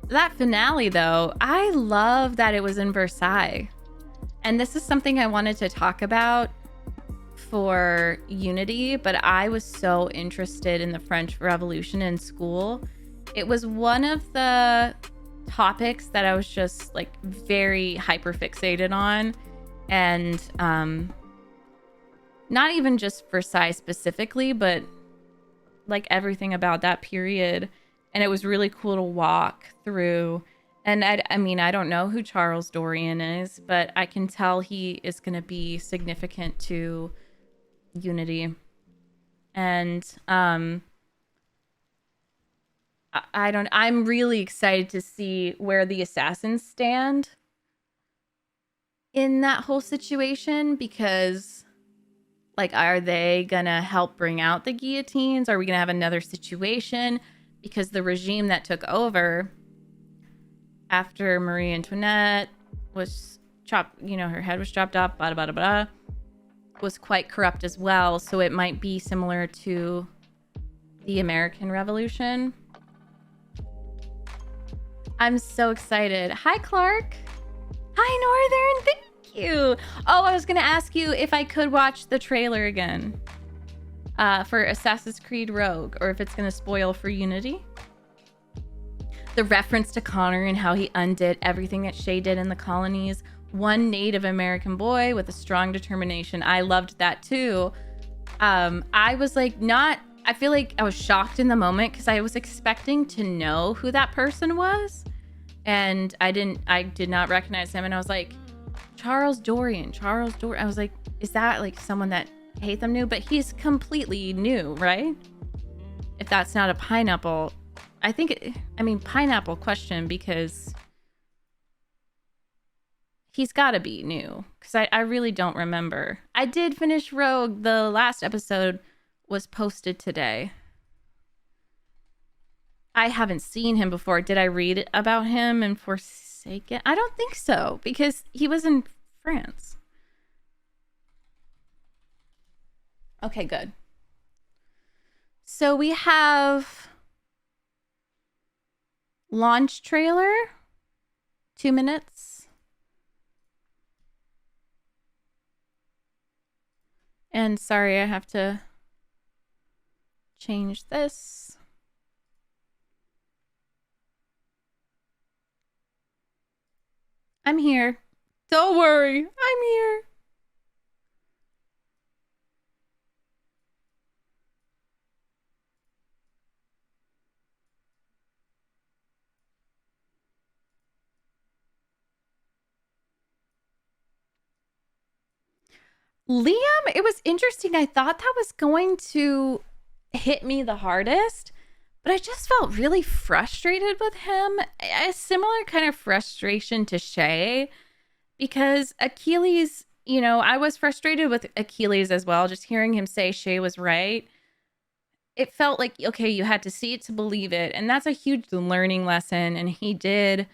That finale, though, I love that it was in Versailles. And this is something I wanted to talk about for Unity, but I was so interested in the French Revolution in school. It was one of the topics that I was just like very hyper fixated on. And not even just Versailles specifically, but like everything about that period. And it was really cool to walk through. And I mean, I don't know who Charles Dorian is, but I can tell he is going to be significant to Unity. And I'm really excited to see where the assassins stand in that whole situation, because like, are they gonna help bring out the guillotines? Are we gonna have another situation? Because the regime that took over after Marie Antoinette was chopped, you know, her head was chopped off, blah, blah, blah, blah, was quite corrupt as well. So it might be similar to the American Revolution. I'm so excited. Hi, Clark. Hi, Northern. Thank you. Oh, I was going to ask you if I could watch the trailer again for Assassin's Creed Rogue, or if it's going to spoil for Unity. The reference to Connor and how he undid everything that Shay did in the colonies. One Native American boy with a strong determination. I loved that too. I was like, I feel like I was shocked in the moment because I was expecting to know who that person was. And I did not recognize him. And I was like, Charles Dorian. I was like, is that like someone that Haytham knew? But he's completely new, right? If that's not a pineapple, pineapple question, because he's got to be new, because I really don't remember. I did finish Rogue. The last episode was posted today. I haven't seen him before. Did I read about him in Forsaken? I don't think so, because he was in France. Okay, good. So we have launch trailer, 2 minutes. And sorry, I have to change this. I'm here. Don't worry, I'm here. Liam, it was interesting. I thought that was going to hit me the hardest, but I just felt really frustrated with him. A similar kind of frustration to Shay, because Achilles, you know, I was frustrated with Achilles as well. Just hearing him say Shay was right, it felt like, okay, you had to see it to believe it. And that's a huge learning lesson. And he did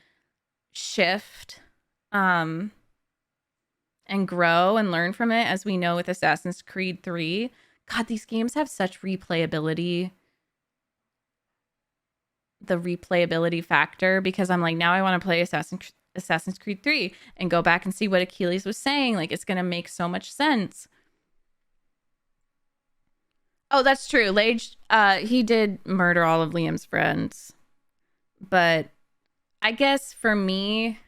shift and grow and learn from it, as we know with Assassin's Creed 3. God, these games have such replayability. The replayability factor, because I'm like, now I want to play Assassin's Creed 3 and go back and see what Achilles was saying. Like, it's going to make so much sense. Oh, that's true. Lage, he did murder all of Liam's friends. But I guess for me,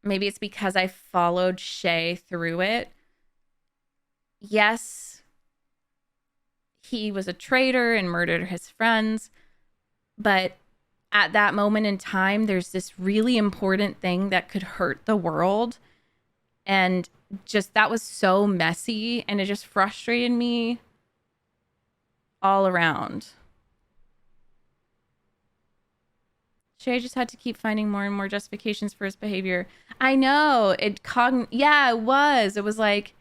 maybe it's because I followed Shay through it. Yes, he was a traitor and murdered his friends. But at that moment in time, there's this really important thing that could hurt the world. And just, that was so messy, and it just frustrated me all around. Shay just had to keep finding more and more justifications for his behavior. I know. Yeah, it was. It was like,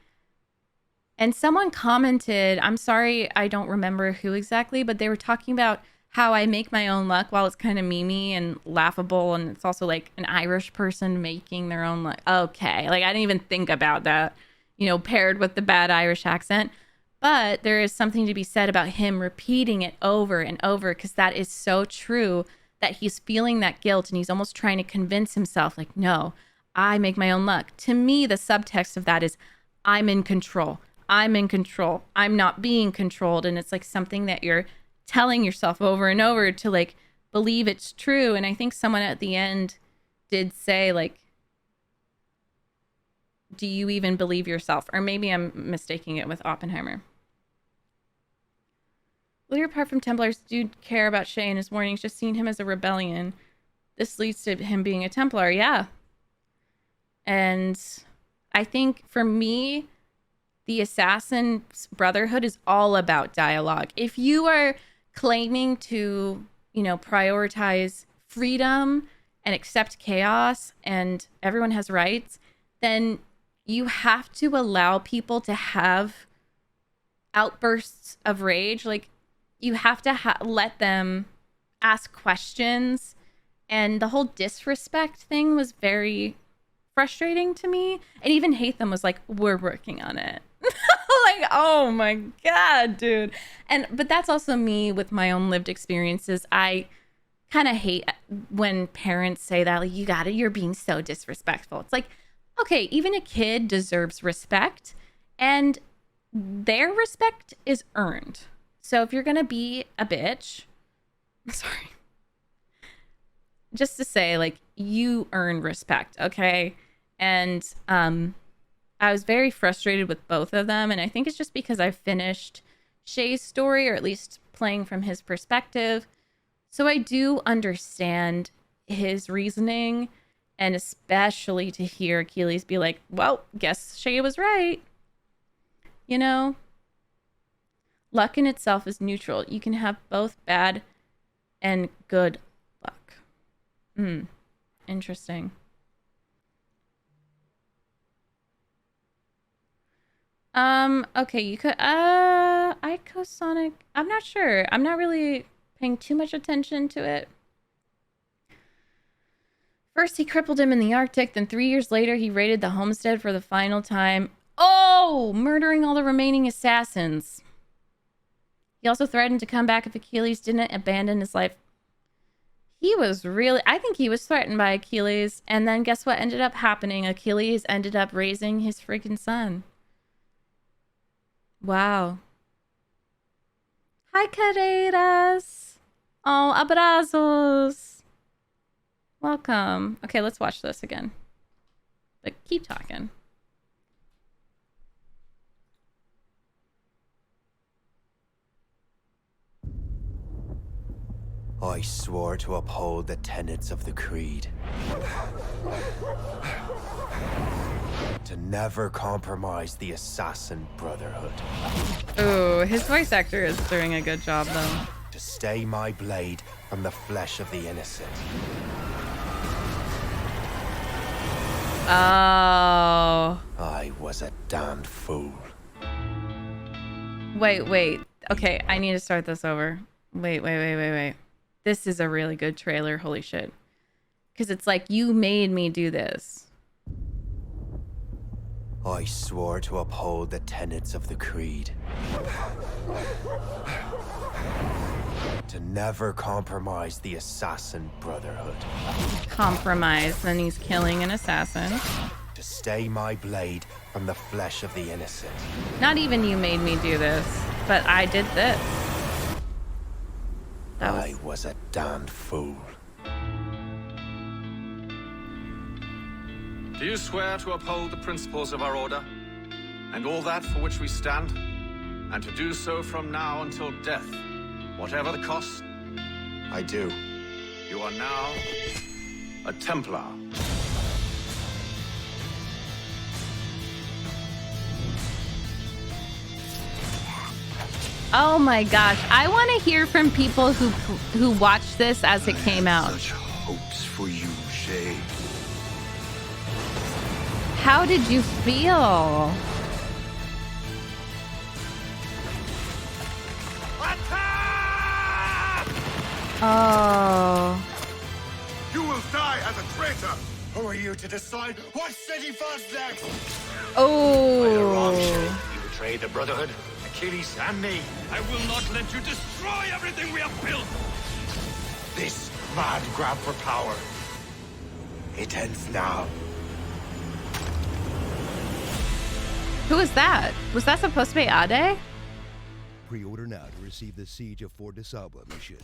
and someone commented, I'm sorry, I don't remember who exactly, but they were talking about how I make my own luck. While it's kind of memey and laughable, and it's also like an Irish person making their own luck. Okay, like I didn't even think about that, you know, paired with the bad Irish accent. But there is something to be said about him repeating it over and over, because that is so true. that he's feeling that guilt and he's almost trying to convince himself, like, no, I make my own luck. To me, the subtext of that is, I'm in control. I'm in control. I'm not being controlled. And it's like something that you're telling yourself over and over to like believe it's true. And I think someone at the end did say, like, do you even believe yourself? Or maybe I'm mistaking it with Oppenheimer. Well, apart from Templars do care about Shay in his warnings, just seeing him as a rebellion. This leads to him being a Templar, yeah. And I think for me, the Assassin Brotherhood is all about dialogue. If you are claiming to, you know, prioritize freedom and accept chaos and everyone has rights, then you have to allow people to have outbursts of rage. Like, you have to let them ask questions. And the whole disrespect thing was very frustrating to me. And even Haytham was like, we're working on it. Like, oh my God, dude. But that's also me with my own lived experiences. I kind of hate when parents say that, like, you're being so disrespectful. It's like, okay, even a kid deserves respect, and their respect is earned. So if you're going to be a bitch, sorry, just to say, like, you earn respect, okay? And I was very frustrated with both of them, and I think it's just because I finished Shay's story, or at least playing from his perspective. So I do understand his reasoning, and especially to hear Achilles be like, well, guess Shay was right. You know? Luck in itself is neutral. You can have both bad and good luck. Interesting. Okay, you could, Icosonic, I'm not sure. I'm not really paying too much attention to it. First, he crippled him in the Arctic. Then 3 years later, he raided the homestead for the final time. Oh, murdering all the remaining assassins. He also threatened to come back if Achilles didn't abandon his life. He was really, I think he was threatened by Achilles. And then guess what ended up happening? Achilles ended up raising his freaking son. Wow. Hi, Carreiras. Oh, abrazos. Welcome. Okay, let's watch this again. But keep talking. I swore to uphold the tenets of the creed. To never compromise the Assassin Brotherhood. Oh, his voice actor is doing a good job, though. To stay my blade from the flesh of the innocent. Oh. I was a damned fool. Wait. Okay, I need to start this over. Wait. This is a really good trailer. Holy shit. Because it's like, you made me do this. I swore to uphold the tenets of the creed. To never compromise the Assassin Brotherhood. Compromise, then he's killing an assassin. To stay my blade from the flesh of the innocent. Not even you made me do this, but I did this. I was a damned fool. Do you swear to uphold the principles of our order, and all that for which we stand, and to do so from now until death, whatever the cost? I do. You are now a Templar. Oh my gosh, I want to hear from people who watched this as it came out. Such hopes for you, Shay. How did you feel? Attack! Oh. You will die as a traitor. Who are you to decide what city falls next? Oh. You betrayed the Brotherhood, Achilles and me. I will not let you destroy everything we have built. This mad grab for power. It ends now. Who is that? Was that supposed to be Ade? Pre-order now to receive the Siege of Fort DeSalba mission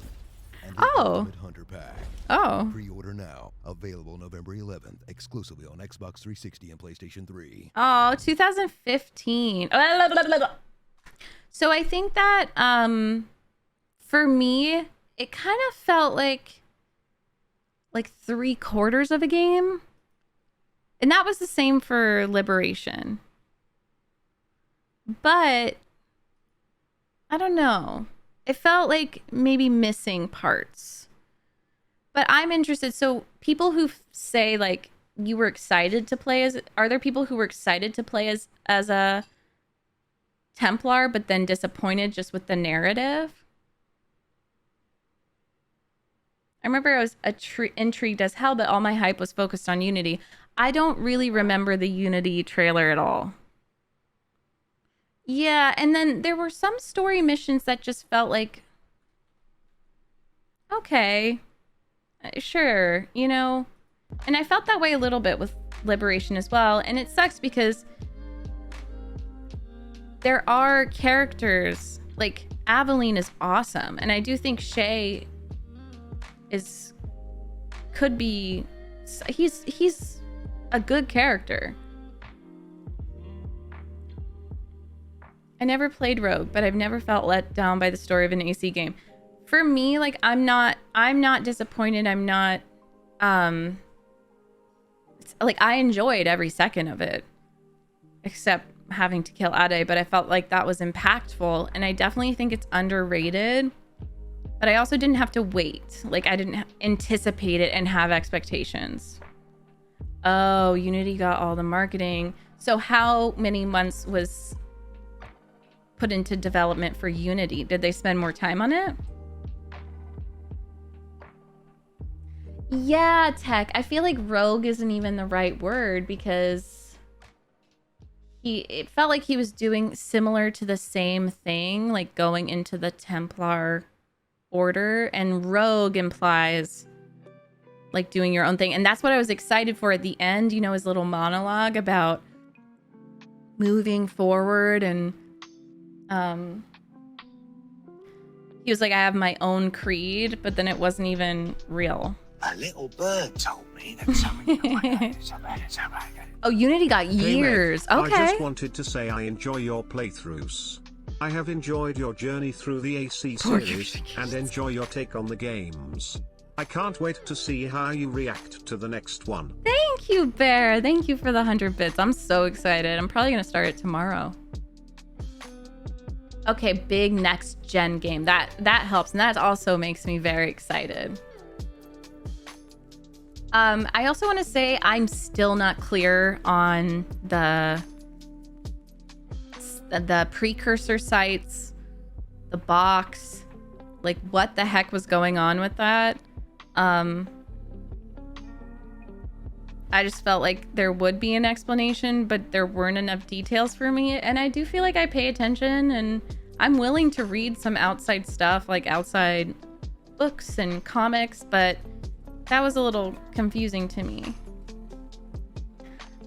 and the Oh. Ultimate Hunter Pack. Oh. Pre-order now. Available November 11th, exclusively on Xbox 360 and PlayStation 3. Oh, 2015. So I think that for me, it kind of felt like 3/4 of a game. And that was the same for Liberation. But I don't know. It felt like maybe missing parts. But I'm interested. So people who say like you were excited to play as, are there people who were excited to play as a Templar but then disappointed just with the narrative? I remember I was intrigued as hell, but all my hype was focused on Unity. I don't really remember the Unity trailer at all. Yeah, and then there were some story missions that just felt like, okay, sure, you know? And I felt that way a little bit with Liberation as well. And it sucks because there are characters, like Adewale is awesome. And I do think Shay could be, he's a good character. I never played Rogue, but I've never felt let down by the story of an AC game. For me, like I'm not disappointed. I'm not like I enjoyed every second of it, except having to kill Ade, but I felt like that was impactful, and I definitely think it's underrated. But I also didn't have to wait. Like I didn't anticipate it and have expectations. Oh, Unity got all the marketing. So how many months was put into development for Unity? Did they spend more time on it? Yeah, Tech. I feel like rogue isn't even the right word because it felt like he was doing similar to the same thing, like going into the Templar order, and rogue implies like doing your own thing. And that's what I was excited for at the end, you know, his little monologue about moving forward. And he was like, I have my own creed, but then it wasn't even real. A little bird told me that something. Oh, Unity got years. Hey, Meg, okay. I just wanted to say I enjoy your playthroughs. I have enjoyed your journey through the AC series and enjoy your take on the games. I can't wait to see how you react to the next one. Thank you, Bear. Thank you for the 100 bits. I'm so excited. I'm probably going to start it tomorrow. Okay, big next gen game. That helps, and that also makes me very excited. I also want to say I'm still not clear on the precursor sites, the box, like what the heck was going on with that. I just felt like there would be an explanation, but there weren't enough details for me. And I do feel like I pay attention, and I'm willing to read some outside stuff, like outside books and comics, but that was a little confusing to me.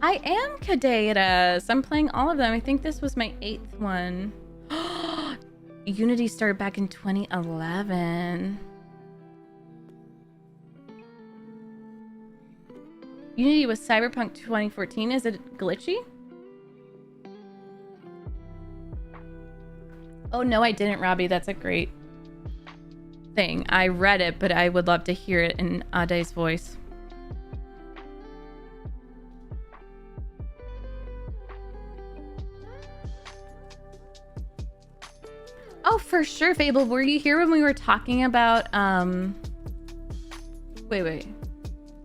I am Cadetas. I'm playing all of them. I think this was my 8th one. Unity started back in 2011. Unity was Cyberpunk 2014. Is it glitchy? Oh, no, I didn't, Robbie. That's a great thing. I read it, but I would love to hear it in Ade's voice. Oh, for sure, Fable. Were you here when we were talking about wait.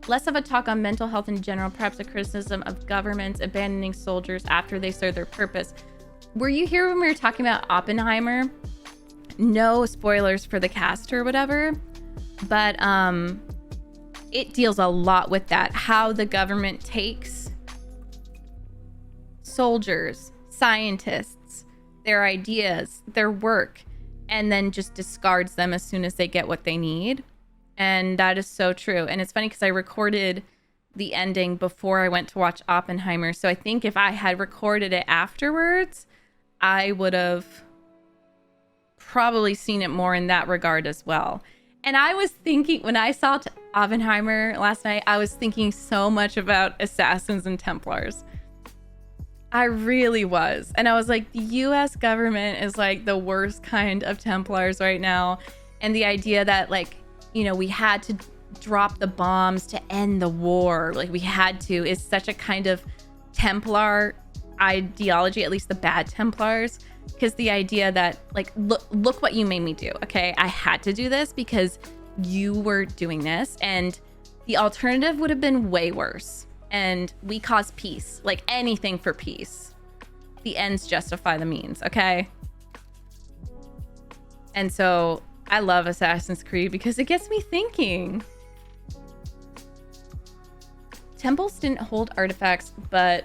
Less of a talk on mental health in general, perhaps a criticism of governments abandoning soldiers after they serve their purpose. Were you here when we were talking about Oppenheimer? No spoilers for the cast or whatever, but it deals a lot with that. How the government takes soldiers, scientists, their ideas, their work, and then just discards them as soon as they get what they need. And that is so true. And it's funny because I recorded the ending before I went to watch Oppenheimer. So I think if I had recorded it afterwards, I would have probably seen it more in that regard as well. And I was thinking, when I saw Oppenheimer last night, I was thinking so much about Assassins and Templars. I really was. And I was like, the US government is like the worst kind of Templars right now. And the idea that, like, you know, we had to drop the bombs to end the war, like we had to, is such a kind of Templar ideology, at least the bad Templars. Because the idea that, like, look what you made me do. Okay, I had to do this because you were doing this, and the alternative would have been way worse. And we caused peace, like anything for peace. The ends justify the means. Okay. And so I love Assassin's Creed because it gets me thinking. Temples didn't hold artifacts, but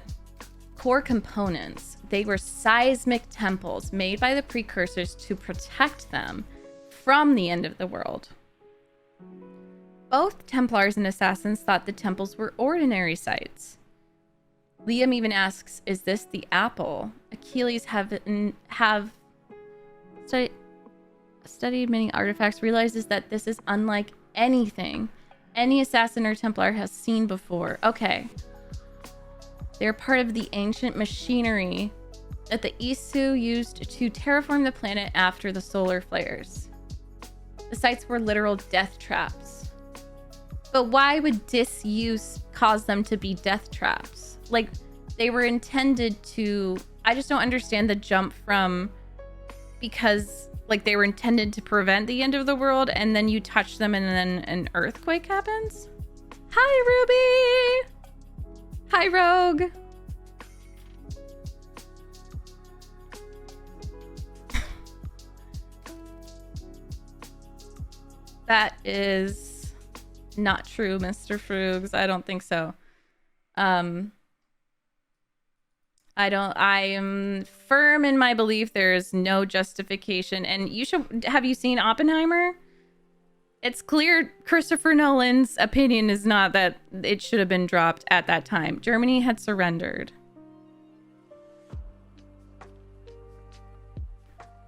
core components. They were seismic temples made by the precursors to protect them from the end of the world. Both Templars and Assassins thought the temples were ordinary sites. Liam even asks, is this the apple? Achilles have studied many artifacts, realizes that this is unlike anything any assassin or Templar has seen before. Okay. They're part of the ancient machinery that the Isu used to terraform the planet after the solar flares. The sites were literal death traps. But why would disuse cause them to be death traps? Like, they were intended to... I just don't understand the jump from... Because, like, they were intended to prevent the end of the world, and then you touch them and then an earthquake happens? Hi, Ruby! Hi, Rogue! That is not true, Mr. Frugs. I don't think so. I am firm in my belief there is no justification. And have you seen Oppenheimer? It's clear Christopher Nolan's opinion is not that it should have been dropped at that time. Germany had surrendered.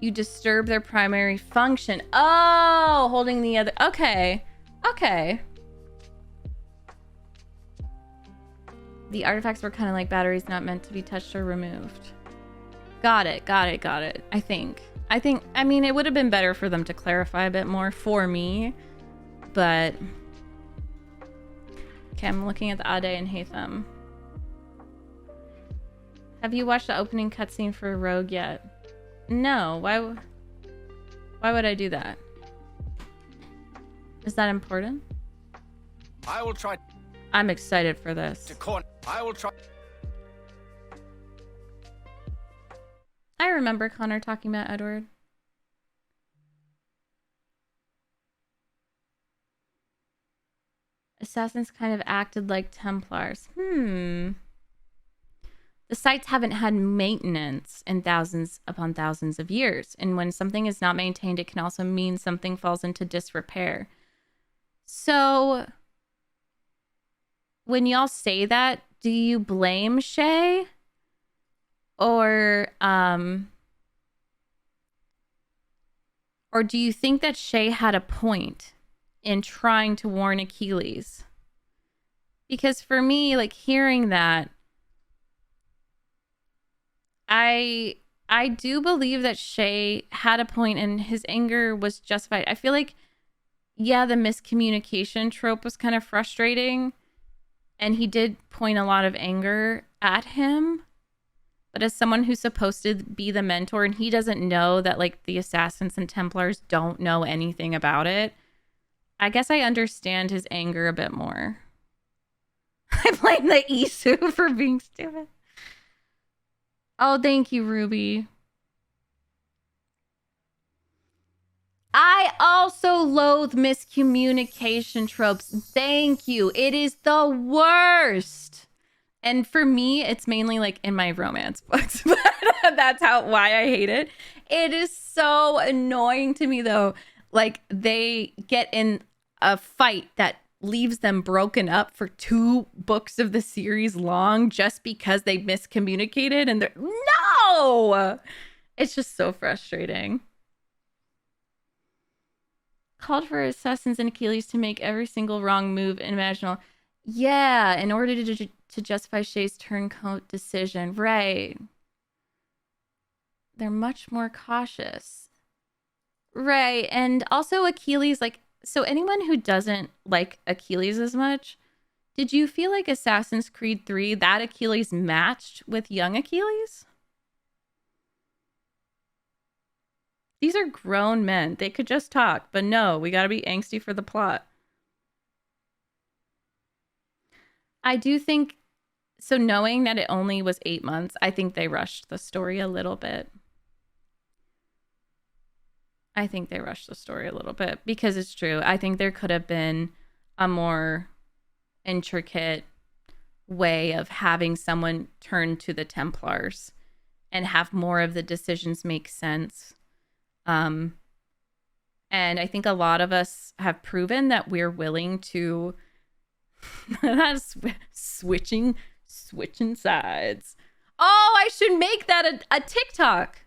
You disturb their primary function. Oh, holding the other. Okay. Okay. The artifacts were kind of like batteries not meant to be touched or removed. Got it. I think, I mean, it would have been better for them to clarify a bit more for me, but... Okay, I'm looking at the Ade and Haytham. Have you watched the opening cutscene for Rogue yet? No, why would I do that? Is that important? I will try I'm excited for this. to corner. I will try. I remember Connor talking about Edward. Assassins kind of acted like Templars. The sites haven't had maintenance in thousands upon thousands of years. And when something is not maintained, it can also mean something falls into disrepair. So... when y'all say that, do you blame Shay? Or do you think that Shay had a point in trying to warn Achilles? Because for me, like, hearing that, I do believe that Shay had a point and his anger was justified. I feel like, yeah, the miscommunication trope was kind of frustrating. And he did point a lot of anger at him. But as someone who's supposed to be the mentor, and he doesn't know that, like, the Assassins and Templars don't know anything about it, I guess I understand his anger a bit more. I blame the Isu for being stupid. Oh, thank you, Ruby. I also loathe miscommunication tropes. Thank you. It is the worst. And for me, it's mainly like in my romance books. But that's why I hate it. It is so annoying to me, though. Like, they get in a fight that leaves them broken up for 2 books of the series long just because they miscommunicated and they're no, it's just so frustrating. Called for Assassins and Achilles to make every single wrong move imaginable. Yeah, in order to justify Shay's turncoat decision. Right. They're much more cautious. Right. And also Achilles, like, so anyone who doesn't like Achilles as much, did you feel like Assassin's Creed 3, that Achilles matched with young Achilles? These are grown men. They could just talk, but no, we got to be angsty for the plot. I do think, so knowing that it only was 8 months, I think they rushed the story a little bit. I think they rushed the story a little bit because it's true. I think there could have been a more intricate way of having someone turn to the Templars and have more of the decisions make sense. And I think a lot of us have proven that we're willing to switching sides. Oh, I should make that a TikTok.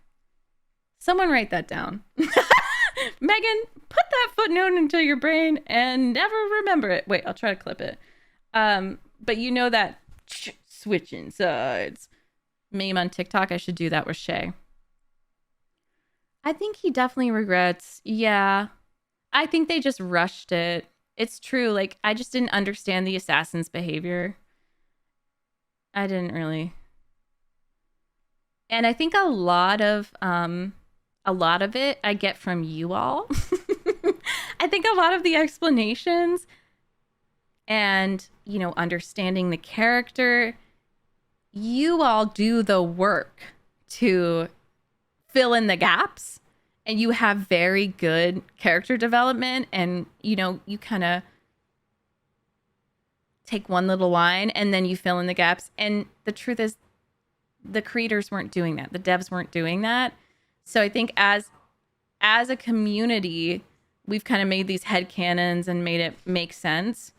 Someone write that down. Megan, put that footnote into your brain and never remember it. Wait, I'll try to clip it. But you know that switching sides meme on TikTok? I should do that with Shay. I think he definitely regrets. Yeah. I think they just rushed it. It's true. Like, I just didn't understand the assassin's behavior. I didn't really. And I think a lot of it I get from you all. I think a lot of the explanations and, you know, understanding the character, you all do the work to fill in the gaps, and you have very good character development, and, you know, you kind of take one little line and then you fill in the gaps. And the truth is, the creators weren't doing that. The devs weren't doing that. So I think as a community, we've kind of made these headcanons and made it make sense.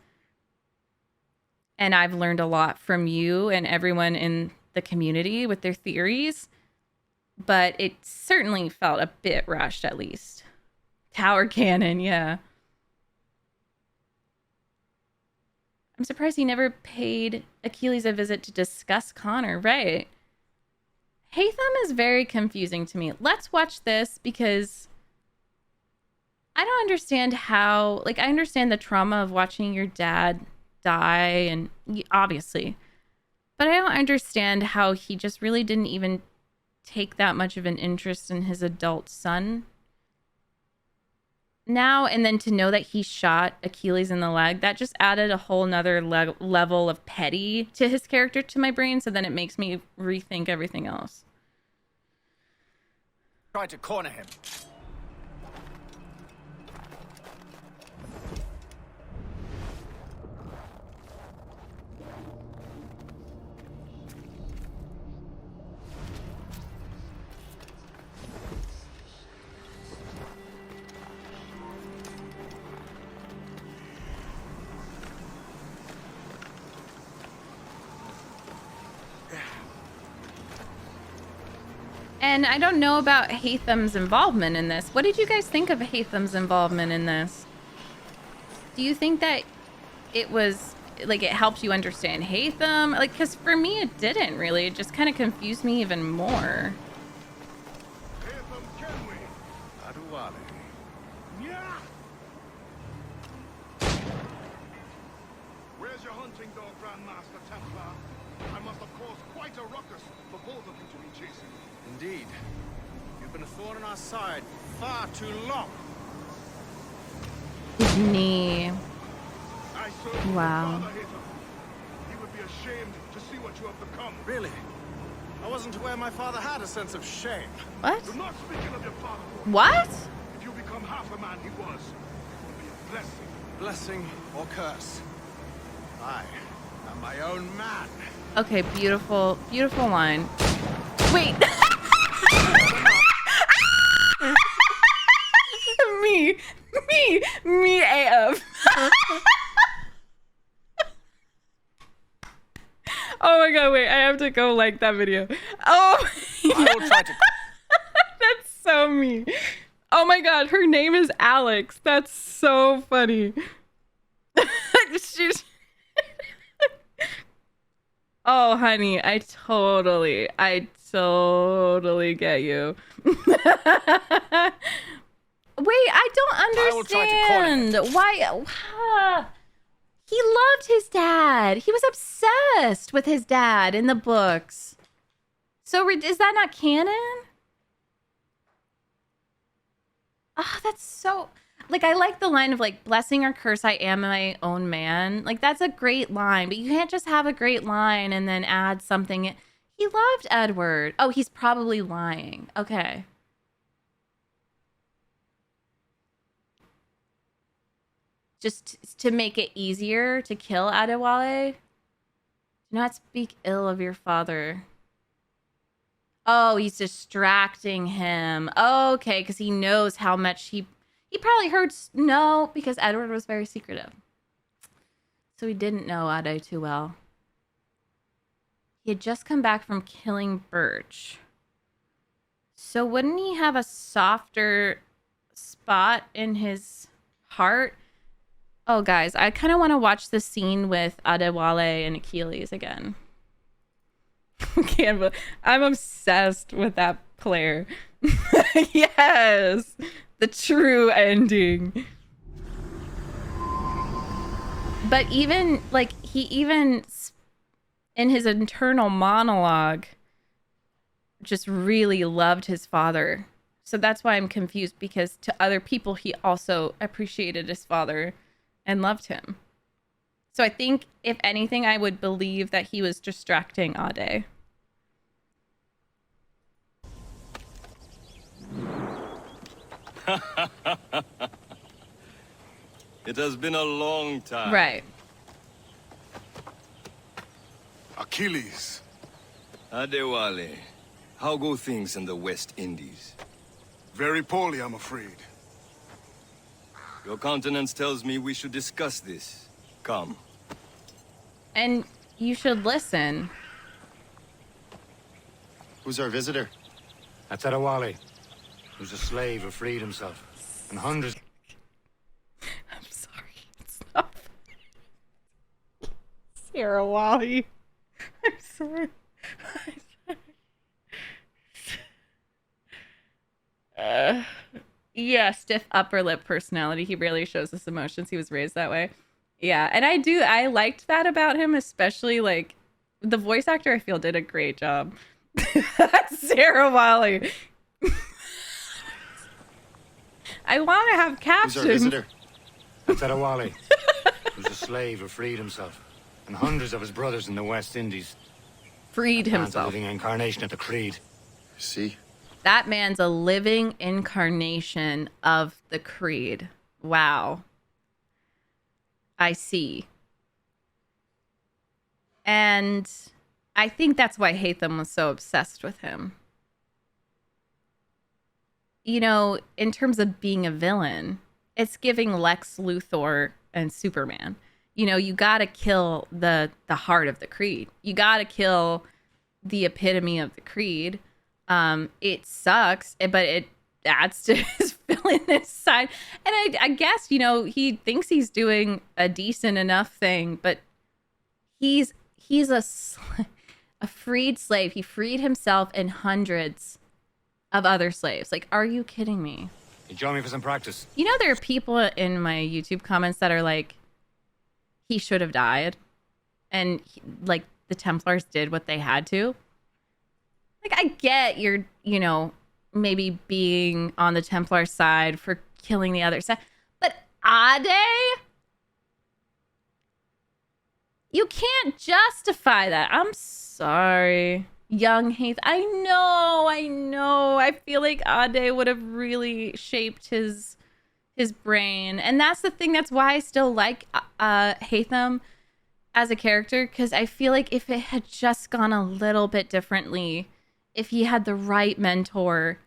And I've learned a lot from you and everyone in the community with their theories. But it certainly felt a bit rushed, at least. Tower cannon, yeah. I'm surprised he never paid Achilles a visit to discuss Connor. Right. Haytham is very confusing to me. Let's watch this because I don't understand how, like, I understand the trauma of watching your dad die, and obviously, but I don't understand how he just really didn't even take that much of an interest in his adult son now. And then to know that he shot Achilles in the leg, that just added a whole nother level of petty to his character to my brain. So then it makes me rethink everything else. Try to corner him. And I don't know about Haytham's involvement in this. What did you guys think of Haytham's involvement in this? Do you think that it was, like, it helped you understand Haytham? Like, because for me, it didn't really. It just kind of confused me even more. Haytham Kenway. Adewale. Yeah. Where's your hunting dog, Grandmaster Templar? I must have caused quite a ruckus for both of you to be chasing. Indeed. You've been a thorn in our side far too long. His knee. I served Wow. your father, Haytham. He would be ashamed to see what you have become. Really? I wasn't aware my father had a sense of shame. What? I'm not speaking of your father. Lord. What? If you become half the man he was, it will be a blessing. Blessing or curse. I am my own man. Okay, beautiful, beautiful line. Wait. me AF. Oh my god, wait, I have to go like that video. Oh, I will try to. that's so mean. Oh my god, her name is Alex. That's so funny. She's... Oh, honey, I totally get you. Wait, I don't understand. Why? He loved his dad. He was obsessed with his dad in the books. So is that not canon? Oh, that's so... Like, I like the line of, like, blessing or curse, I am my own man. Like, that's a great line, but you can't just have a great line and then add something. He loved Edward. Oh, he's probably lying. Okay. Just to make it easier to kill Adewale. Do not speak ill of your father. Oh, he's distracting him. Okay, because he knows how much he probably heard. No, because Edward was very secretive. So he didn't know Ade too well. He had just come back from killing Birch. So wouldn't he have a softer spot in his heart? Oh, guys, I kind of want to watch the scene with Adewale and Achilles again. Canva. I'm obsessed with that player. Yes, the true ending. But even, like, he even, in his internal monologue, just really loved his father. So that's why I'm confused, because to other people, he also appreciated his father and loved him. So I think, if anything, I would believe that he was distracting Ade. It has been a long time. Right. Achilles. Adewale, how go things in the West Indies? Very poorly, I'm afraid. Your countenance tells me we should discuss this. Come. And you should listen. Who's our visitor? That's Adewale, who's a slave who freed himself. And hundreds... I'm sorry. It's not funny. Sarah Wally. I'm sorry. Yeah, stiff upper lip personality. He rarely shows his emotions. He was raised that way. Yeah, and I liked that about him, especially, like, the voice actor, I feel, did a great job. Sarah Wally. I want to have captions. Who's our visitor? That's Adewale, who's a slave who freed himself. And hundreds of his brothers in the West Indies. Freed Man's a himself. living incarnation of the creed. See? That man's a living incarnation of the creed. Wow. I see. And I think that's why Haytham was so obsessed with him. You know, in terms of being a villain, it's giving Lex Luthor and Superman. You know, you got to kill the heart of the creed. You got to kill the epitome of the creed. It sucks, but it adds to his villainous side. And I guess, you know, he thinks he's doing a decent enough thing, but he's a freed slave. He freed himself and hundreds of other slaves. Like, are you kidding me? You join me for some practice. You know, there are people in my YouTube comments that are like, he should have died. And like, the Templars did what they had to. Like, I get you're, you know, maybe being on the Templar side for killing the other side. But Ade? You can't justify that. I'm sorry. Young Heath. I know. I feel like Ade would have really shaped his brain. And that's the thing. That's why I still like Haytham as a character. Because I feel like if it had just gone a little bit differently, if he had the right mentor,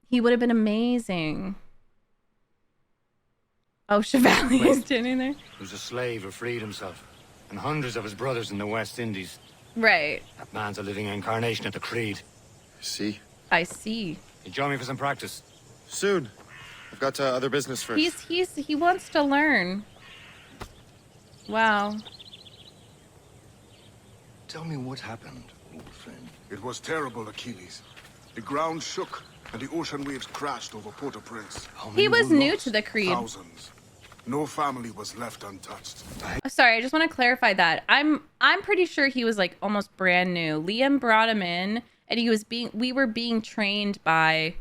he would have been amazing. Oh, Chevalier is standing there. He was a slave who freed himself, and hundreds of his brothers in the West Indies. Right. That man's a living incarnation of the Creed. See? I see. You join me for some practice? Soon. I've got other business first. He wants to learn. Wow. Tell me what happened, old friend. It was terrible, Achilles. The ground shook, and the ocean waves crashed over Port-au-Prince. He was new to the Creed. Thousands. No family was left untouched. Sorry, I just want to clarify that. I'm pretty sure he was like almost brand new. Liam brought him in, and we were being trained by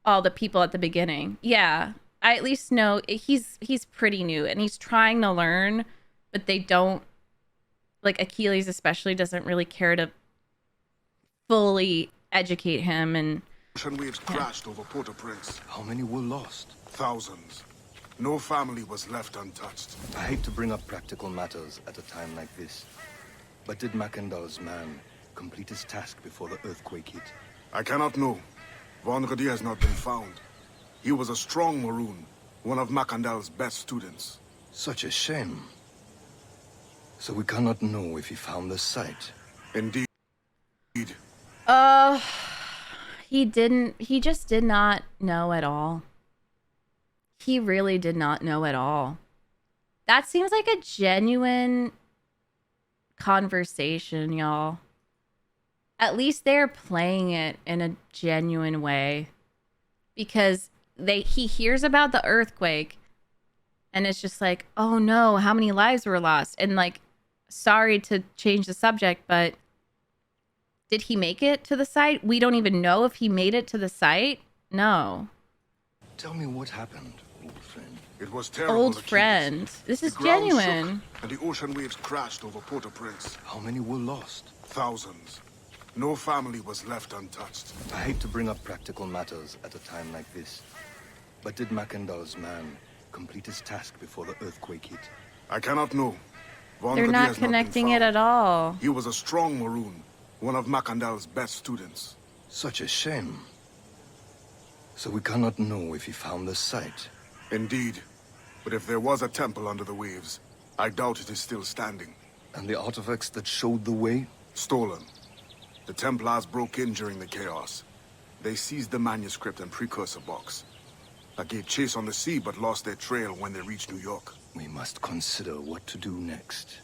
all the people at the beginning. Yeah, I at least know he's pretty new, and he's trying to learn, but they don't, like Achilles especially doesn't really care to fully educate him. And Ocean waves crashed over Port-au-Prince. How many were lost? Thousands. No family was left untouched. I hate to bring up practical matters at a time like this, but did Macandal's man complete his task before the earthquake hit? I cannot know. Vonredi has not been found. He was a strong Maroon, one of Macandal's best students. Such a shame. So we cannot know if he found the site. Indeed. he didn't. He just did not know at all. He really did not know at all. That seems like a genuine conversation, y'all. At least they're playing it in a genuine way. Because he hears about the earthquake and it's just like, oh no, how many lives were lost? And like, sorry to change the subject, but did he make it to the site? We don't even know if he made it to the site. No. Tell me what happened, old friend. It was terrible. Old Achilles. friend. This is The ground genuine. shook, and the ocean waves crashed over Port-au-Prince. How many were lost? Thousands. No family was left untouched. I hate to bring up practical matters at a time like this, but did Macandal's man complete his task before the earthquake hit? I cannot know. They're not connecting it at all. He was a strong Maroon, one of Macandal's best students. Such a shame. So we cannot know if he found the site. Indeed. But if there was a temple under the waves, I doubt it is still standing. And the artifacts that showed the way? Stolen. The Templars broke in during the chaos. They seized the manuscript and precursor box. I gave chase on the sea but lost their trail when they reached New York. We must consider what to do next.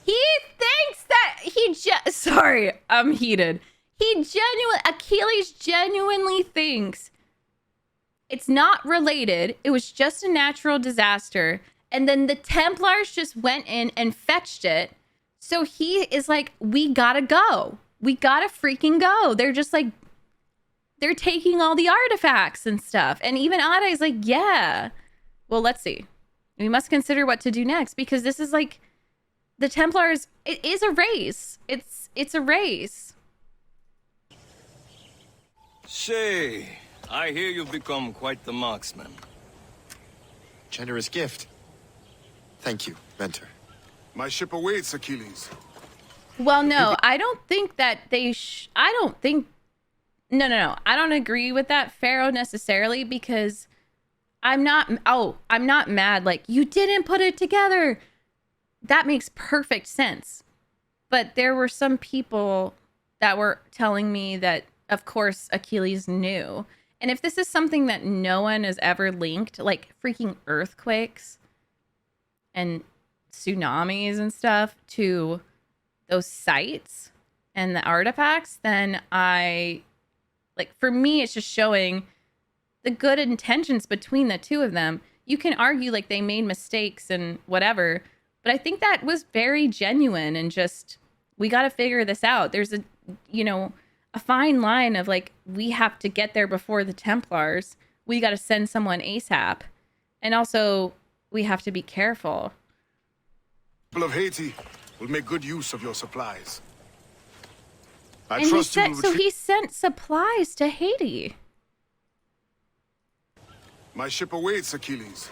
He thinks that sorry, I'm heated. Achilles genuinely thinks it's not related. It was just a natural disaster. And then the Templars just went in and fetched it. So he is like, we gotta go. We gotta freaking go. They're just like, they're taking all the artifacts and stuff. And even Ada is like, yeah. Well, let's see. We must consider what to do next, because this is like, the Templars, it is a race. It's a race. Shay, I hear you've become quite the marksman. Generous gift. Thank you, mentor. My ship awaits, Achilles. Well, no, I don't think that they I don't think... No. I don't agree with that, Pharaoh, necessarily, because I'm not mad. Like, you didn't put it together. That makes perfect sense. But there were some people that were telling me that, of course, Achilles knew. And if this is something that no one has ever linked, like freaking earthquakes and tsunamis and stuff, to those sites and the artifacts, then for me, it's just showing the good intentions between the two of them. You can argue like they made mistakes and whatever, but I think that was very genuine and just, we got to figure this out. There's a fine line of like, we have to get there before the Templars. We got to send someone ASAP. And also we have to be careful. People of Haiti will make good use of your supplies. And he sent supplies to Haiti. My ship awaits, Achilles.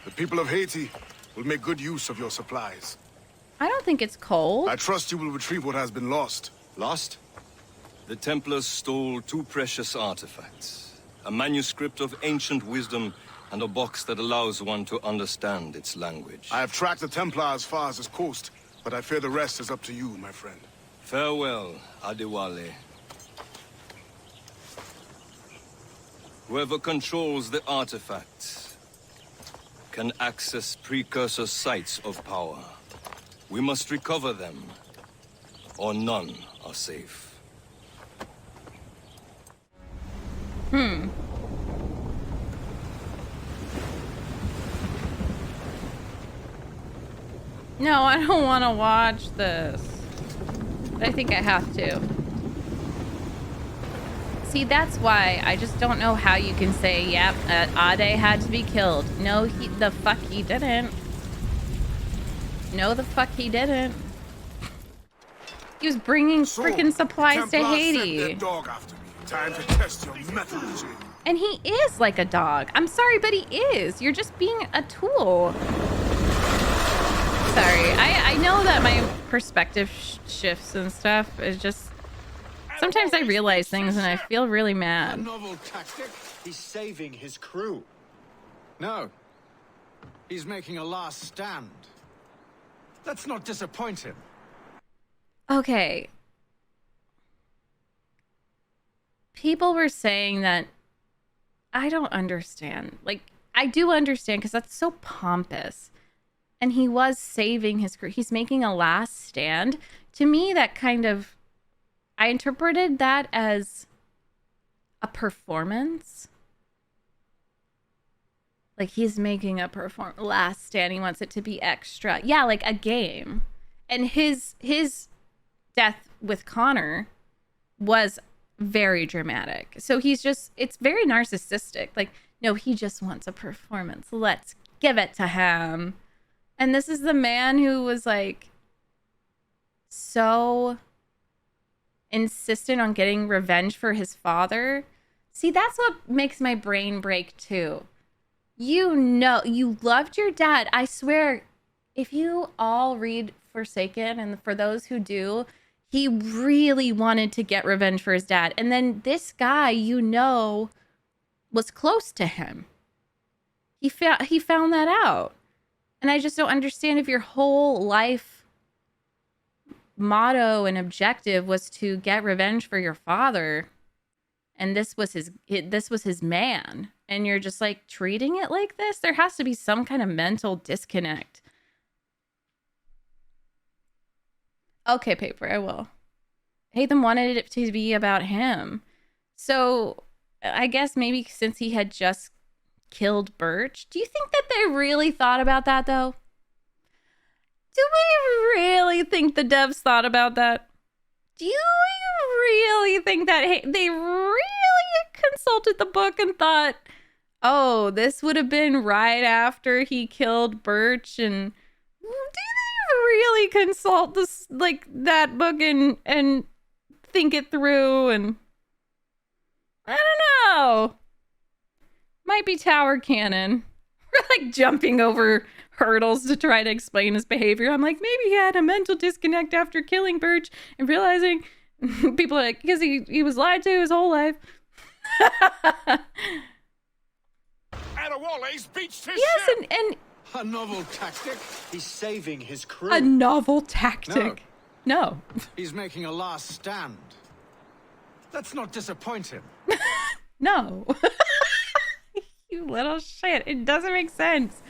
The people of Haiti will make good use of your supplies. I don't think it's cold. I trust you will retrieve what has been lost. Lost? The Templars stole two precious artifacts. A manuscript of ancient wisdom and a box that allows one to understand its language. I have tracked the Templar as far as this coast, but I fear the rest is up to you, my friend. Farewell, Adewale. Whoever controls the artifacts can access precursor sites of power. We must recover them, or none are safe. No, I don't want to watch this. But I think I have to. See, that's why I just don't know how you can say, yep, Ade had to be killed. No, the fuck he didn't. No, the fuck he didn't. He was bringing freaking supplies to Haiti. Sent their dog after me. Time to test your mettle, Shay. And he is like a dog. I'm sorry, but he is. You're just being a tool. Sorry, I know that my perspective shifts and stuff. It's just... Sometimes I realize things and I feel really mad. A novel tactic? He's saving his crew. No. He's making a last stand. Let's not disappoint him. Okay. People were saying that... I don't understand. Like, I do understand because that's so pompous. And he was saving his crew. He's making a last stand. To me, that kind of... I interpreted that as a performance. Like he's making a last stand. He wants it to be extra. Yeah, like a game. And his death with Connor was very dramatic. So he's just, it's very narcissistic. Like, no, he just wants a performance. Let's give it to him. And this is the man who was like so insistent on getting revenge for his father. See, that's what makes my brain break too. You know, you loved your dad. I swear, if you all read Forsaken, and for those who do, he really wanted to get revenge for his dad. And then this guy, you know, was close to him. He found that out. And I just don't understand if your whole life motto and objective was to get revenge for your father, and this was his man, and you're just like treating it like this. There has to be some kind of mental disconnect. Okay, paper, I will. Haytham wanted it to be about him, so I guess maybe since he had just killed Birch. Do you think that they really thought about that though? Do we really think the devs thought about that? Do you really think that they really consulted the book and thought, oh, this would have been right after he killed Birch? And do they really consult this, like, that book and think it through? And I don't know. Might be tower cannon. We're like jumping over hurdles to try to explain his behavior. I'm like, maybe he had a mental disconnect after killing Birch and realizing people are like, because he was lied to his whole life. Adewale's beached his Yes, ship. and A novel tactic? He's saving his crew. a novel tactic. No. He's making a last stand. Let's not disappoint him. No. You little shit. It doesn't make sense.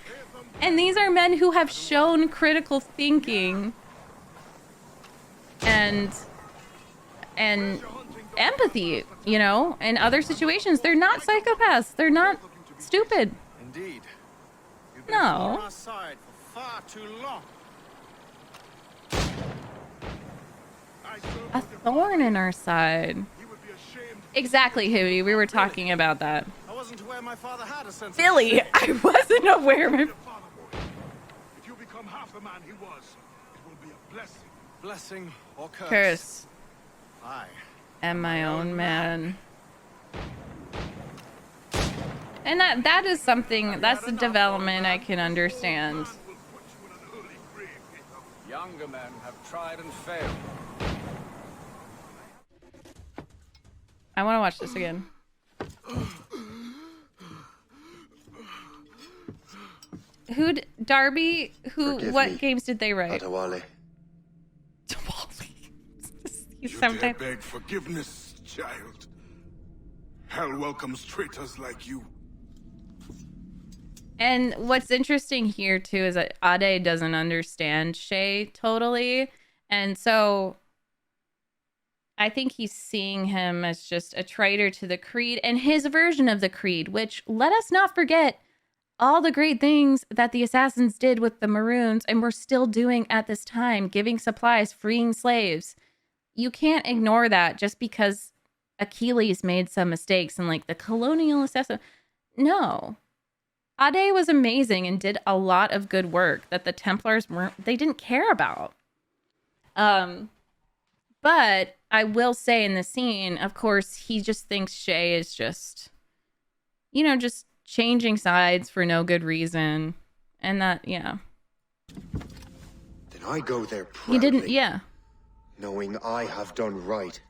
And these are men who have shown critical thinking and empathy, you know, in other situations. They're not psychopaths. They're not stupid. Indeed. You've been No. on our side for far too long. A thorn in our side. Exactly, Hibby. We were talking about that. I wasn't aware my father had a sense Billy, of I wasn't aware. If you become half the man he was, it will be a blessing. blessing or curse. Curse. I Am my own man. And that is something, that's a development I can understand. Younger men have tried and failed. I want to watch this again. Darby, Forgive what me, games did they write? Adewale. He's You dare sometimes... beg forgiveness, child. Hell welcomes traitors like you. And what's interesting here too is that Ade doesn't understand Shay totally. And so I think he's seeing him as just a traitor to the creed and his version of the creed, which, let us not forget, all the great things that the Assassins did with the Maroons and we're still doing at this time, giving supplies, freeing slaves. You can't ignore that just because Achilles made some mistakes and like the colonial assassin. No. Ade was amazing and did a lot of good work that the Templars they didn't care about. But I will say in the scene, of course, he just thinks Shay is just, just changing sides for no good reason. And that, yeah. Then I go there proudly, He didn't, yeah. knowing I have done right.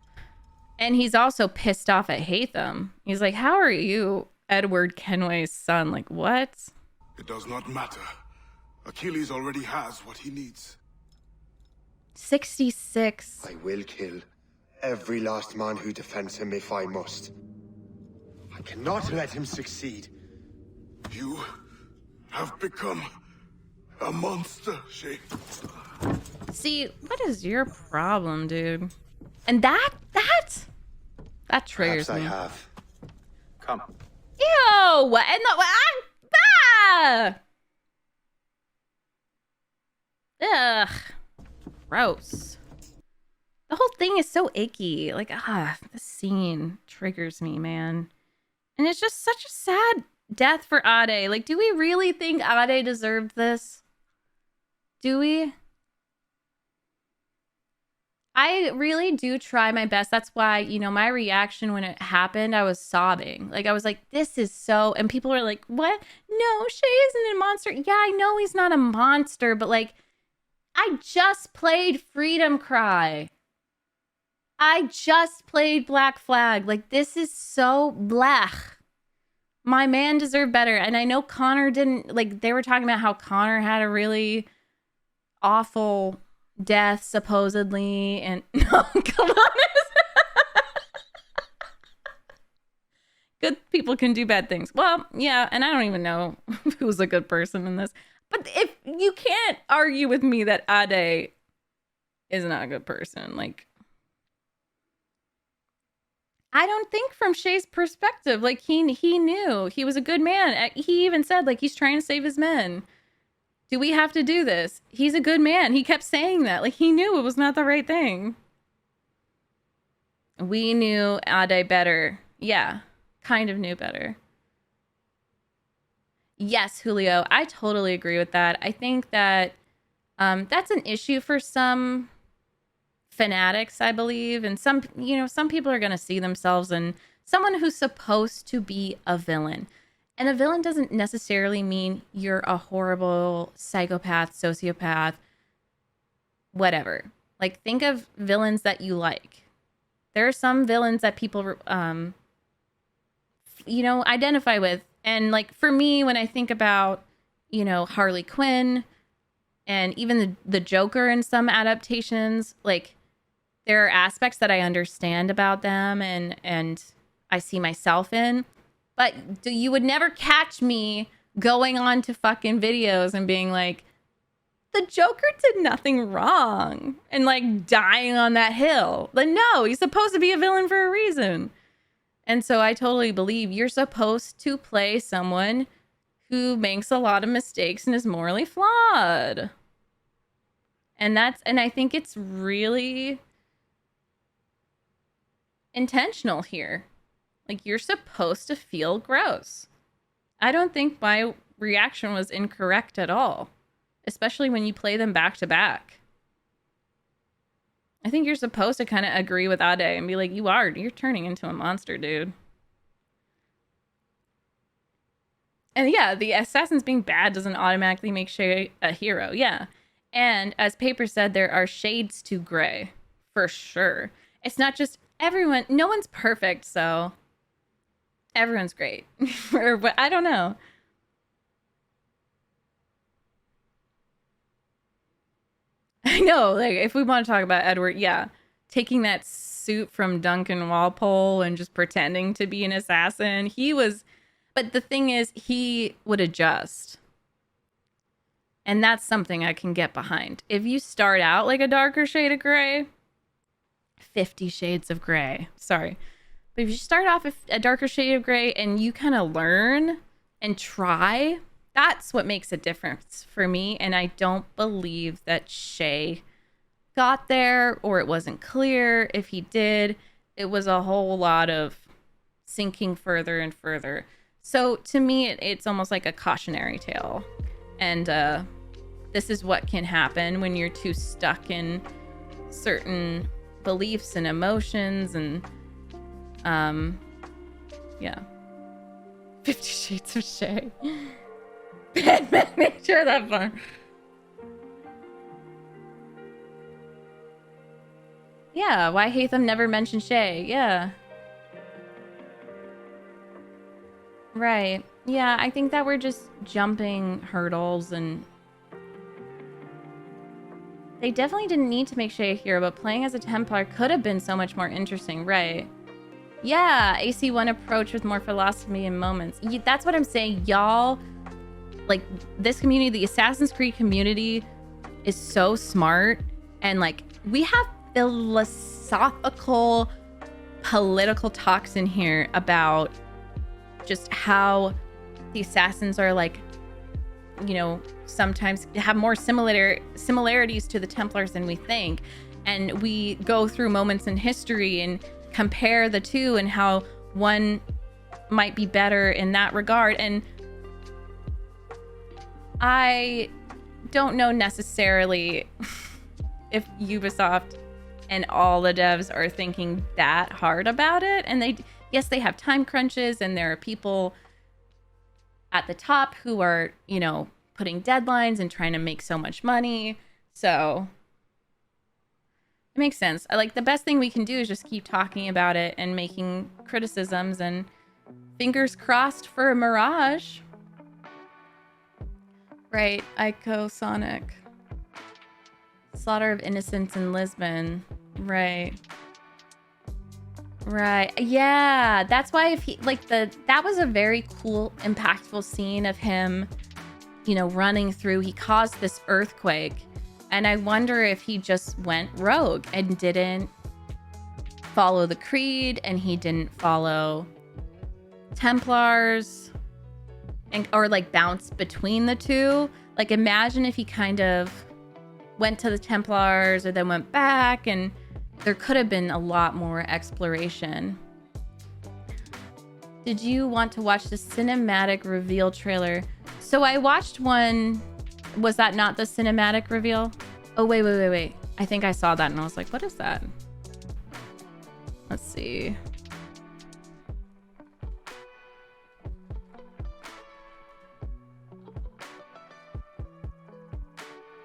And he's also pissed off at Haytham. He's like, how are you Edward Kenway's son? Like, what? It does not matter. Achilles already has what he needs. 66. I will kill every last man who defends him if I must. I cannot let him succeed. You have become a monster, Shay. See, what is your problem, dude? And that triggers Perhaps me. I have. Come. Ew! And ugh. Gross. The whole thing is so icky. Like, this scene triggers me, man. And it's just such a sad death for Ade. Like, do we really think Ade deserved this? Do we? I really do try my best. That's why, my reaction when it happened, I was sobbing. Like, I was like, this is so... And people were like, what? No, Shay isn't a monster. Yeah, I know he's not a monster, but, like, I just played Freedom Cry. I just played Black Flag. Like, this is so blech. My man deserved better. And I know Connor didn't... Like, they were talking about how Connor had a really awful... death supposedly, and no, come on. Good people can do bad things. Well, yeah, and I don't even know who's a good person in this. But if you can't argue with me that Ade is not a good person, like, I don't think from Shay's perspective, like he knew he was a good man. He even said like he's trying to save his men. Do we have to do this? He's a good man. He kept saying that. Like, he knew it was not the right thing. We knew Ade better. Yeah, kind of knew better. Yes, Julio, I totally agree with that. I think that that's an issue for some fanatics, I believe. And some people are going to see themselves in someone who's supposed to be a villain. And a villain doesn't necessarily mean you're a horrible psychopath, sociopath, whatever. Like, think of villains that you like. There are some villains that people, identify with. And, like, for me, when I think about, Harley Quinn and even the Joker in some adaptations, like, there are aspects that I understand about them and I see myself in. But you would never catch me going on to fucking videos and being like, the Joker did nothing wrong and like dying on that hill. Like, no, he's supposed to be a villain for a reason. And so I totally believe you're supposed to play someone who makes a lot of mistakes and is morally flawed. And I think it's really intentional here. Like, you're supposed to feel gross. I don't think my reaction was incorrect at all, especially when you play them back to back. I think you're supposed to kind of agree with Ade and be like, you're turning into a monster, dude. And yeah, the assassins being bad doesn't automatically make Shay a hero. Yeah. And as Paper said, there are shades to gray, for sure. It's not just everyone. No one's perfect, so... Everyone's great. But I don't know. know, like, if we want to talk about Edward, yeah, taking that suit from Duncan Walpole and just pretending to be an assassin, but the thing is, he would adjust. And that's something I can get behind. If you start out like a darker shade of gray, 50 Shades of Gray, sorry. But if you start off a darker shade of gray and you kind of learn and try, that's what makes a difference for me. And I don't believe that Shay got there, or it wasn't clear. If he did, it was a whole lot of sinking further and further. So to me, it's almost like a cautionary tale. And this is what can happen when you're too stuck in certain beliefs and emotions. And yeah. 50 Shades of Shay. Make sure that fun. Yeah, why Haytham never mentioned Shay. Yeah. Right. Yeah, I think that we're just jumping hurdles, and they definitely didn't need to make Shay a hero, but playing as a Templar could have been so much more interesting. Right. Yeah, AC1 approach with more philosophy and moments. That's what I'm saying. Y'all, like, this community, the Assassin's Creed community is so smart, and like, we have philosophical, political talks in here about just how the assassins are, like, you know, sometimes have more similarities to the Templars than we think. And we go through moments in history and compare the two and how one might be better in that regard. And I don't know necessarily if Ubisoft and all the devs are thinking that hard about it. And yes, they have time crunches, and there are people at the top who are, you know, putting deadlines and trying to make so much money. So it makes sense. Like, the best thing we can do is just keep talking about it and making criticisms, and fingers crossed for a Mirage. Right, Ico Sonic. Slaughter of Innocents in Lisbon. Right. Right. Yeah, that's why if he, like, that was a very cool, impactful scene of him, you know, running through. He caused this earthquake. And I wonder if he just went rogue and didn't follow the creed, and he didn't follow Templars, and or like bounce between the two. Like, imagine if he kind of went to the Templars or then went back, and there could have been a lot more exploration. Did you want to watch the cinematic reveal trailer? So I watched one. Was that not the cinematic reveal? Oh, wait. I think I saw that and I was like, what is that? Let's see.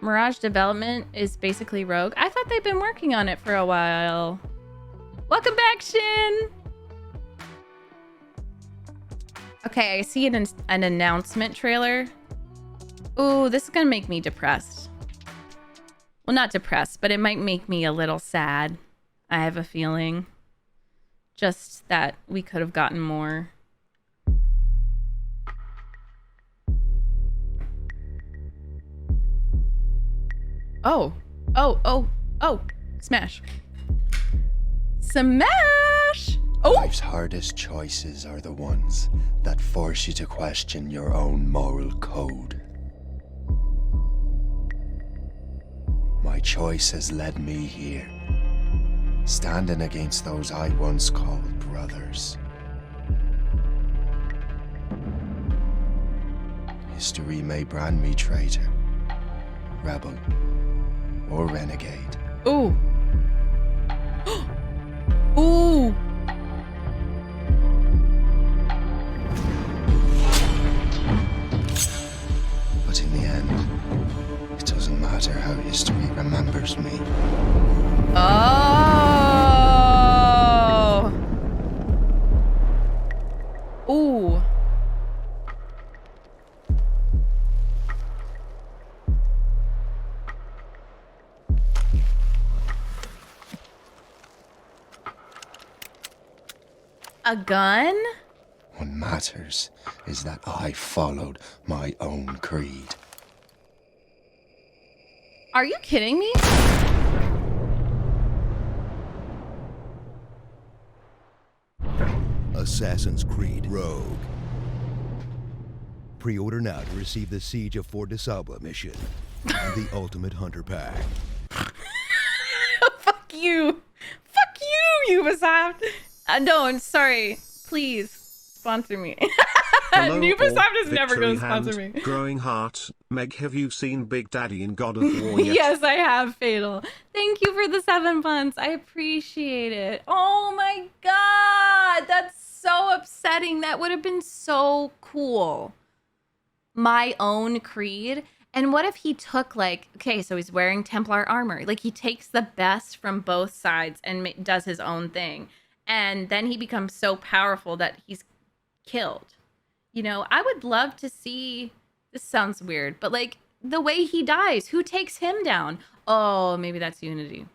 Mirage Development is basically Rogue. I thought they've been working on it for a while. Welcome back, Shin! Okay, I see an announcement trailer. Ooh, this is gonna make me depressed. Well, not depressed, but it might make me a little sad. I have a feeling. Just that we could have gotten more. Oh. Smash. Smash! Oh! Life's hardest choices are the ones that force you to question your own moral code. My choice has led me here, standing against those I once called brothers. History may brand me traitor, rebel, or renegade. Ooh. Ooh. But in the end, it doesn't matter how history remembers me. Oh. Ooh. A gun? What matters is that I followed my own creed. Are you kidding me? Assassin's Creed Rogue. Pre-order now to receive the Siege of Fort DeSalba mission and the Ultimate Hunter Pack. Fuck you. Fuck you, Ubisoft. No, I'm sorry. Please sponsor me. Ubisoft is never going to sponsor me. Growing heart. Meg, have you seen Big Daddy in God of War yet? Yes, I have, Fatal. Thank you for the 7 months. I appreciate it. Oh my god, that's so upsetting. That would have been so cool. My own creed. And what if he took, like, okay, so he's wearing Templar armor. Like, he takes the best from both sides and does his own thing. And then he becomes so powerful that he's killed. You know, I would love to see, this sounds weird, but like the way he dies, who takes him down? Oh, maybe that's Unity.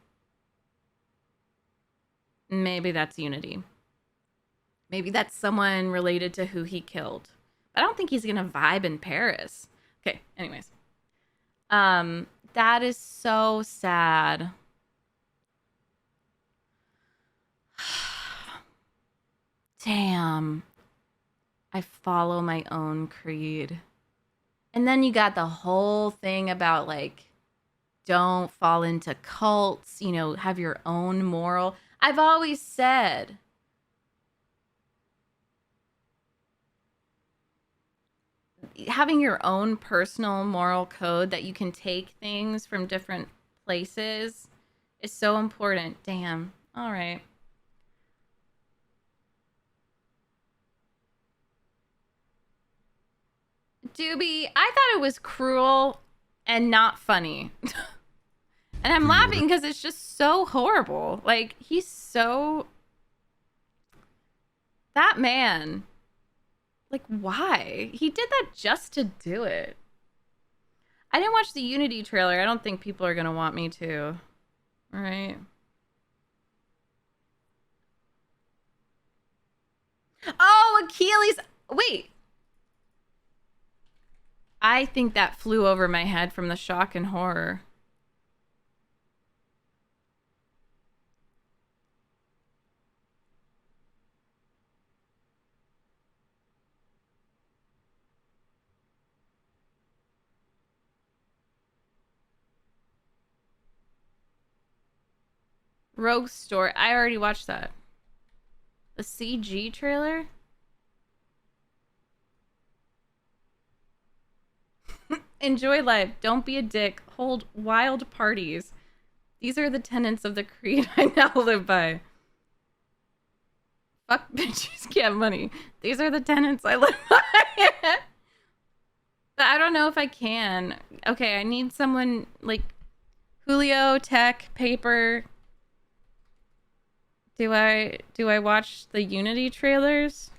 Maybe that's Unity. Maybe that's someone related to who he killed. I don't think he's gonna vibe in Paris. Okay, anyways. That is so sad. Damn. I follow my own creed. And then you got the whole thing about like, don't fall into cults, you know, have your own moral. I've always said, having your own personal moral code that you can take things from different places is so important. Damn. All right. Doobie, I thought it was cruel and not funny. And I'm laughing because it's just so horrible. Like, he's so... That man. Like, why? He did that just to do it. I didn't watch the Unity trailer. I don't think people are going to want me to. All right. Oh, Achilles. Wait. I think that flew over my head from the shock and horror. Rogue Store. I already watched that. The CG trailer? Enjoy life. Don't be a dick. Hold wild parties. These are the tenets of the creed I now live by. Fuck bitches, get money. These are the tenets I live by. But I don't know if I can. Okay, I need someone like Julio, Tech, Paper. Do I watch the Unity trailers?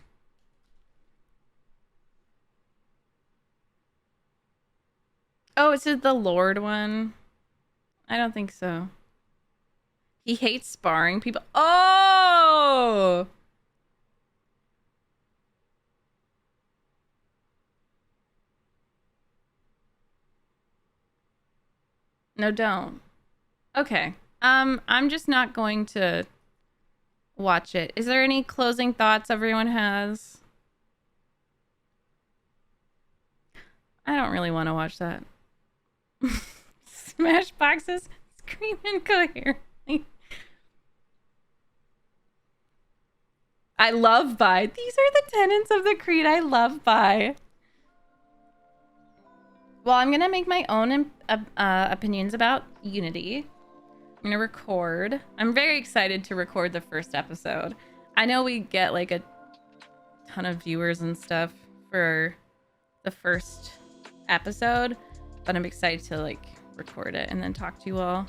Oh, is it the Lord one? I don't think so. He hates sparring people. Oh! No, don't. Okay. I'm just not going to watch it. Is there any closing thoughts everyone has? I don't really want to watch that. Smash boxes, scream incoherently. I love by. These are the tenets of the creed I love by. Well, I'm gonna make my own opinions about Unity. I'm gonna record. I'm very excited to record the first episode. I know we get like a ton of viewers and stuff for the first episode, but I'm excited to like record it and then talk to you all.